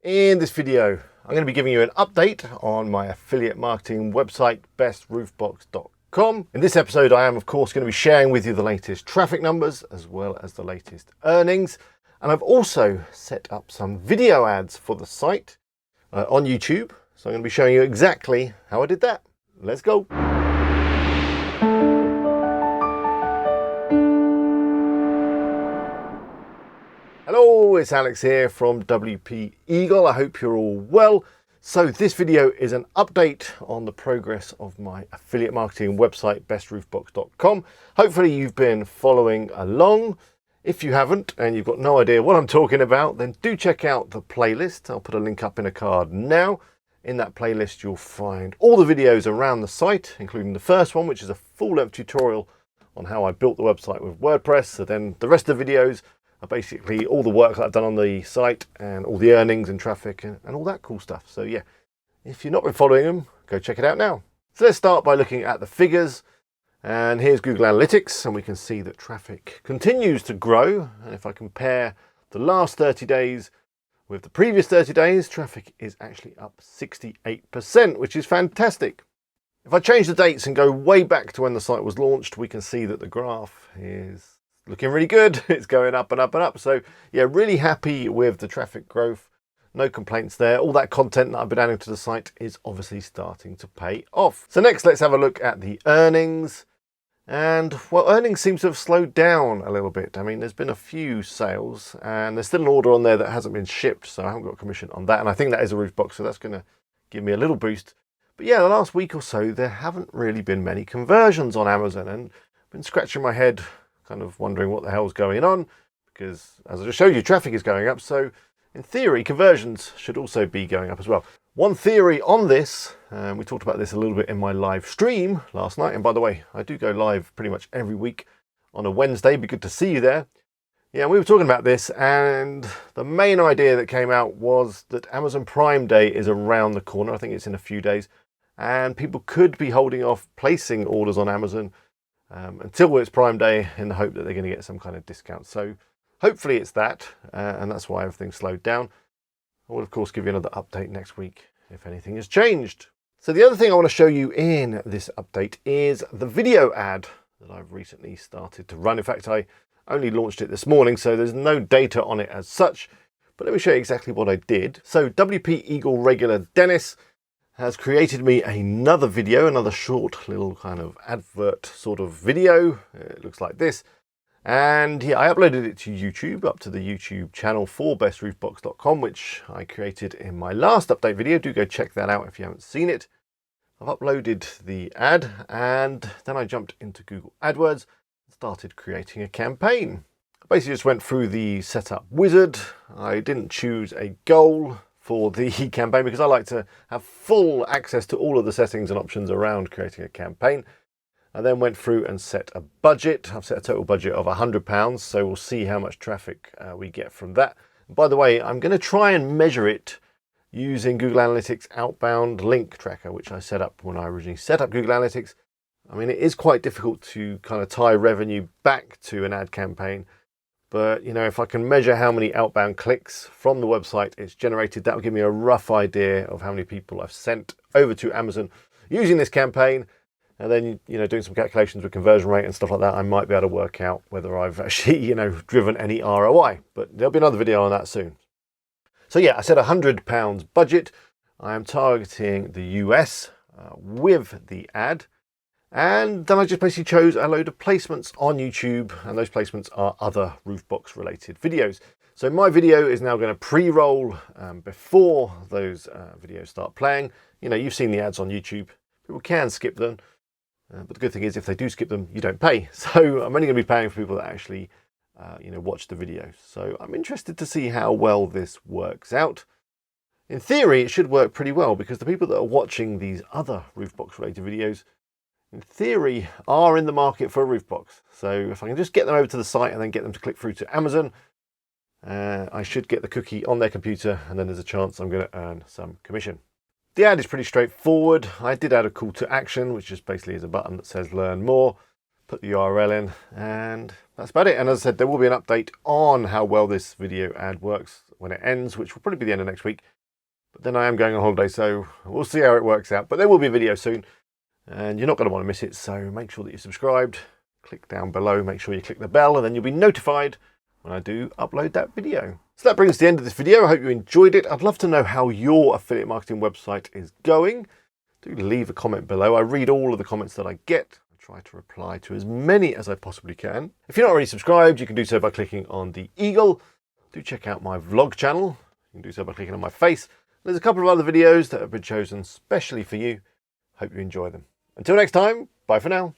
In this video, I'm going to be giving you an update on my affiliate marketing website, bestroofbox.com. In this episode, I am of course going to be sharing with you the latest traffic numbers as well as the latest earnings. And I've also set up some video ads for the site on YouTube. So I'm going to be showing you exactly how I did that. Let's go. Hello, it's Alex here from WP Eagle. I hope you're all well. So this video is an update on the progress of my affiliate marketing website, bestroofbox.com. Hopefully you've been following along. If you haven't and you've got no idea what I'm talking about, then do check out the playlist. I'll put a link up in a card now. In that playlist, you'll find all the videos around the site, including the first one, which is a full-length tutorial on how I built the website with WordPress. So then the rest of the videos are basically all the work that I've done on the site and all the earnings and traffic and all that cool stuff. So yeah, if you've not been following them, go check it out now. So let's start by looking at the figures. And here's Google Analytics, and we can see that traffic continues to grow. And if I compare the last 30 days with the previous 30 days, traffic is actually up 68%, which is fantastic. If I change the dates and go way back to when the site was launched, we can see that the graph is looking really good. It's going up and up and up. So yeah, really happy with the traffic growth. No complaints there. All that content that I've been adding to the site is obviously starting to pay off. So next, let's have a look at the earnings. And well, earnings seems to have slowed down a little bit. I mean, there's been a few sales and there's still an order on there that hasn't been shipped. So I haven't got a commission on that. And I think that is a roof box. So that's going to give me a little boost. But yeah, the last week or so, there haven't really been many conversions on Amazon, and I've been scratching my head, kind of wondering what the hell's going on, because as I just showed you, traffic is going up. So in theory, conversions should also be going up as well. One theory on this, we talked about this a little bit in my live stream last night. And by the way, I do go live pretty much every week on a Wednesday. Be good to see you there. Yeah, we were talking about this, and the main idea that came out was that Amazon Prime Day is around the corner. I think it's in a few days, and people could be holding off placing orders on Amazon until it's Prime Day in the hope that they're going to get some kind of discount. So hopefully it's that, and that's why everything slowed down. I will of course give you another update next week if anything has changed. So the other thing I want to show you in this update is the video ad that I've recently started to run. In fact, I only launched it this morning, so there's no data on it as such, but let me show you exactly what I did. So WP Eagle regular Dennis has created me another video, another short little kind of advert sort of video. It looks like this. And yeah, I uploaded it to YouTube, up to the YouTube channel for bestroofbox.com, which I created in my last update video. Do go check that out if you haven't seen it. I've uploaded the ad, and then I jumped into Google AdWords and started creating a campaign. I basically just went through the setup wizard. I didn't choose a goal for the campaign because I like to have full access to all of the settings and options around creating a campaign. I then went through and set a budget. I've set a total budget of £100, so we'll see how much traffic we get from that. By the way, I'm going to try and measure it using Google Analytics outbound link tracker, which I set up when I originally set up Google Analytics. I mean, it is quite difficult to kind of tie revenue back to an ad campaign. But, you know, if I can measure how many outbound clicks from the website it's generated, that will give me a rough idea of how many people I've sent over to Amazon using this campaign. And then, you know, doing some calculations with conversion rate and stuff like that, I might be able to work out whether I've actually, you know, driven any ROI. But there'll be another video on that soon. So yeah, I said £100 budget. I am targeting the US with the ad. And then I just basically chose a load of placements on YouTube, and those placements are other Roofbox related videos. So my video is now going to pre-roll before those videos start playing. You know, you've seen the ads on YouTube. People can skip them, but the good thing is if they do skip them, you don't pay. So I'm only going to be paying for people that actually, you know, watch the video. So I'm interested to see how well this works out. In theory, it should work pretty well because the people that are watching these other Roofbox related videos, in theory, are in the market for a roof box. So if I can just get them over to the site and then get them to click through to Amazon, I should get the cookie on their computer, and then there's a chance I'm going to earn some commission. The ad is pretty straightforward. I did add a call to action, which just basically is a button that says learn more. put the URL in, and that's about it. And as I said, there will be an update on how well this video ad works when it ends, which will probably be the end of next week. But then I am going on holiday, so we'll see how it works out. But there will be a video soon, and you're not going to want to miss it. So make sure that you're subscribed. Click down below, make sure you click the bell, and then you'll be notified when I do upload that video. So that brings us to the end of this video. I hope you enjoyed it. I'd love to know how your affiliate marketing website is going. Do leave a comment below. I read all of the comments that I get. I try to reply to as many as I possibly can. If you're not already subscribed, you can do so by clicking on the eagle. Do check out my vlog channel. You can do so by clicking on my face. There's a couple of other videos that have been chosen specially for you. Hope you enjoy them. Until next time, bye for now.